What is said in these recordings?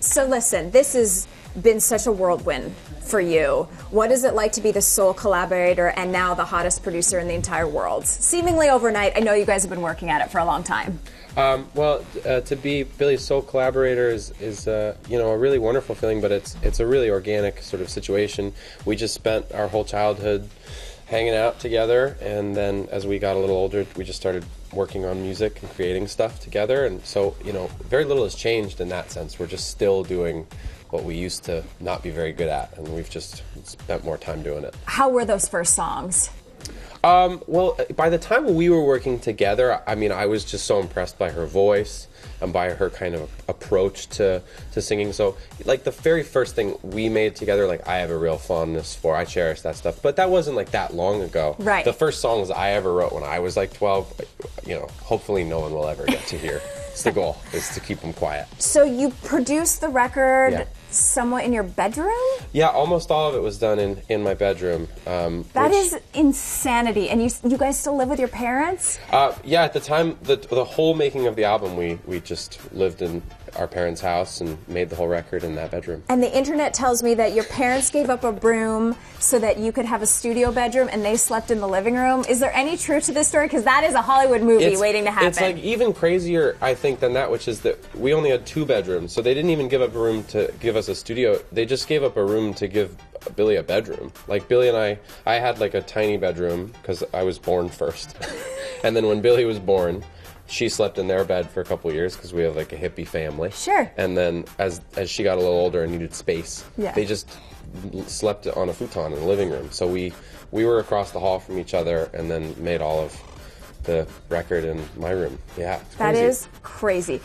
So listen, this has been such a whirlwind for you. What is it like to be the sole collaborator and now the hottest producer in the entire world? Seemingly overnight. I know you guys have been working at it for a long time. To be Billie's sole collaborator is you know, a really wonderful feeling, but it's a really organic sort of situation. We just spent our whole childhood hanging out together, and then as we got a little older, we just started working on music and creating stuff together, and so, you know, very little has changed in that sense. We're just still doing what we used to not be very good at, and we've just spent more time doing it. How were those first songs? Well, by the time we were working together, I mean, I was just so impressed by her voice and by her kind of approach to singing. So, like, the very first thing we made together, like, I have a real fondness for. I cherish that stuff. But that wasn't, like, that long ago. Right. The first songs I ever wrote when I was, like, 12, you know, hopefully no one will ever get to hear. It's the goal, is to keep them quiet. So you produced the record somewhat in your bedroom? Yeah, almost all of it was done in my bedroom. That is insanity. And you guys still live with your parents? Yeah, at the time, the whole making of the album, we just lived in our parents' house and made the whole record in that bedroom. And the internet tells me that your parents gave up a room so that you could have a studio bedroom and they slept in the living room. Is there any truth to this story? Because that is a Hollywood movie waiting to happen. It's like even crazier, I think, than that, which is that we only had 2 bedrooms. So they didn't even give up a room to give us a studio. They just gave up a room to give Billie a bedroom. Like, Billie and I had like a tiny bedroom because I was born first. And then when Billie was born, she slept in their bed for a couple of years because we have like a hippie family. Sure. And then as she got a little older and needed space, yeah, they just slept on a futon in the living room. So we were across the hall from each other and then made all of the record in my room. Yeah, it's crazy. That is crazy.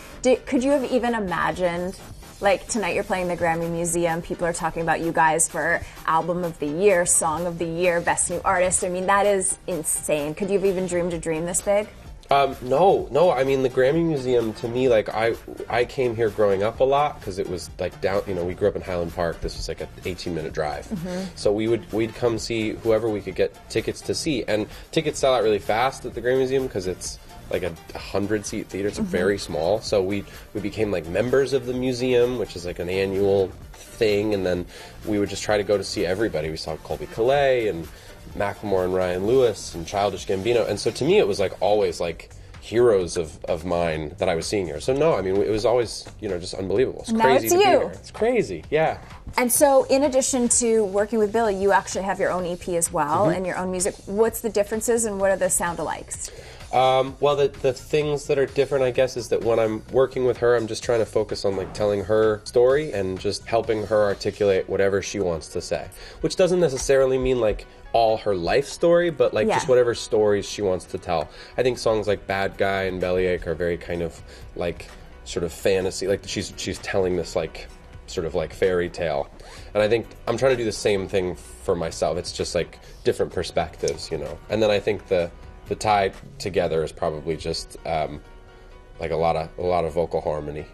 Could you have even imagined, like, tonight you're playing the GRAMMY Museum, people are talking about you guys for Album of the Year, Song of the Year, Best New Artist. I mean, that is insane. Could you have even dreamed a dream this big? No. I mean, the GRAMMY Museum, to me, like, I came here growing up a lot because it was like down, you know, we grew up in Highland Park. This was like an 18-minute drive. Mm-hmm. So we'd come see whoever we could get tickets to see, and tickets sell out really fast at the GRAMMY Museum because it's like a 100-seat theater. It's very small. So we became like members of the museum, which is like an annual thing, and then we would just try to go to see everybody. We saw Colby Calais and Macklemore and Ryan Lewis and Childish Gambino, and so to me it was like always like heroes of mine that I was seeing here. So no, I mean, it was always, you know, just unbelievable. It's crazy to be here. It's crazy, yeah. And so in addition to working with Billie, you actually have your own EP as well, and your own music. What's the differences and what are the sound-alikes? Well, the things that are different, I guess, is that when I'm working with her, I'm just trying to focus on like telling her story and just helping her articulate whatever she wants to say, which doesn't necessarily mean like all her life story, but like just whatever stories she wants to tell. I think songs like Bad Guy and Bellyache are very kind of like sort of fantasy, like she's telling this like sort of like fairy tale. And I think I'm trying to do the same thing for myself. It's just like different perspectives, you know. And then I think the tie together is probably just like a lot of vocal harmony.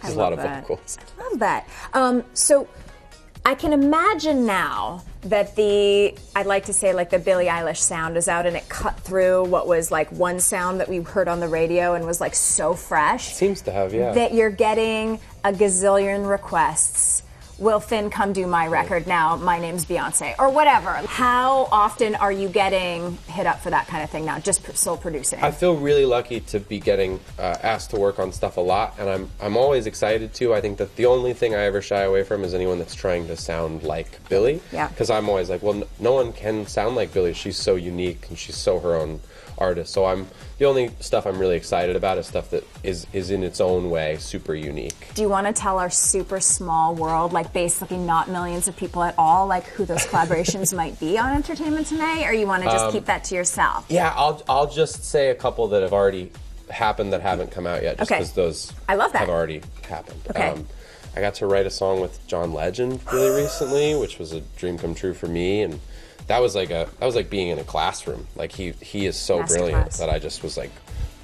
There's a lot of vocals. I love that. So I can imagine now that I'd like to say like the Billie Eilish sound is out and it cut through what was like one sound that we heard on the radio and was like so fresh. Seems to have, yeah. That you're getting a gazillion requests. Will Finn come do my record now? My name's Beyonce, or whatever. How often are you getting hit up for that kind of thing now, just sole producing? I feel really lucky to be getting asked to work on stuff a lot, and I'm always excited to. I think that the only thing I ever shy away from is anyone that's trying to sound like Billie. Yeah. Because I'm always like, well, no one can sound like Billie. She's so unique, and she's so her own artist. So the only stuff I'm really excited about is stuff that is in its own way super unique. Do you want to tell our super small world, like basically not millions of people at all, like who those collaborations might be on Entertainment Tonight, or you want to just keep that to yourself? Yeah, I'll just say a couple that have already happened that haven't come out yet, just because those I love that. have already happened. Okay. I got to write a song with John Legend really recently, which was a dream come true for me, and that was like being in a classroom. Like he is so brilliant that I just was like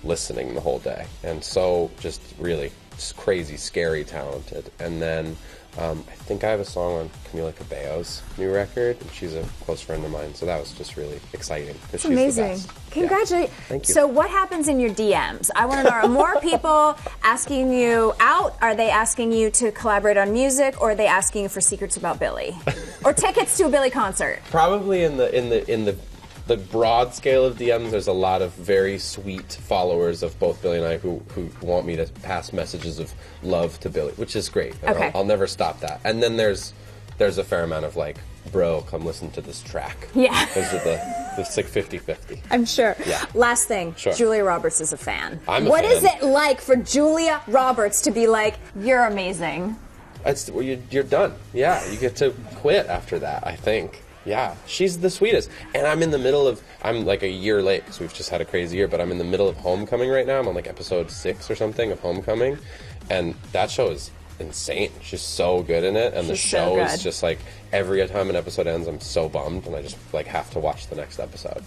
listening the whole day, and so just really just crazy, scary talented. And then I think I have a song on Camila Cabello's new record, and she's a close friend of mine, so that was just really exciting. It's amazing. Congratulations. Yeah. Thank you. So what happens in your DMs? I want to know, are more people asking you out? Are they asking you to collaborate on music, or are they asking you for secrets about Billie? Or tickets to a Billie concert? Probably in the broad scale of DMs, there's a lot of very sweet followers of both Billie and I who want me to pass messages of love to Billie, which is great. Okay. I'll never stop that. And then there's a fair amount of like, bro, come listen to this track. Yeah. Those are it's like 50-50. I'm sure. Yeah. Last thing, Sure. Julia Roberts is a fan. I'm a What fan. is it like for Julia Roberts to be like, you're amazing? You're done. Yeah, you get to quit after that, I think. Yeah, she's the sweetest. And I'm like a year late because we've just had a crazy year, but I'm in the middle of Homecoming right now. I'm on like episode 6 or something of Homecoming. And that show is insane. She's so good in it. And the show is just like every time an episode ends, I'm so bummed and I just like have to watch the next episode.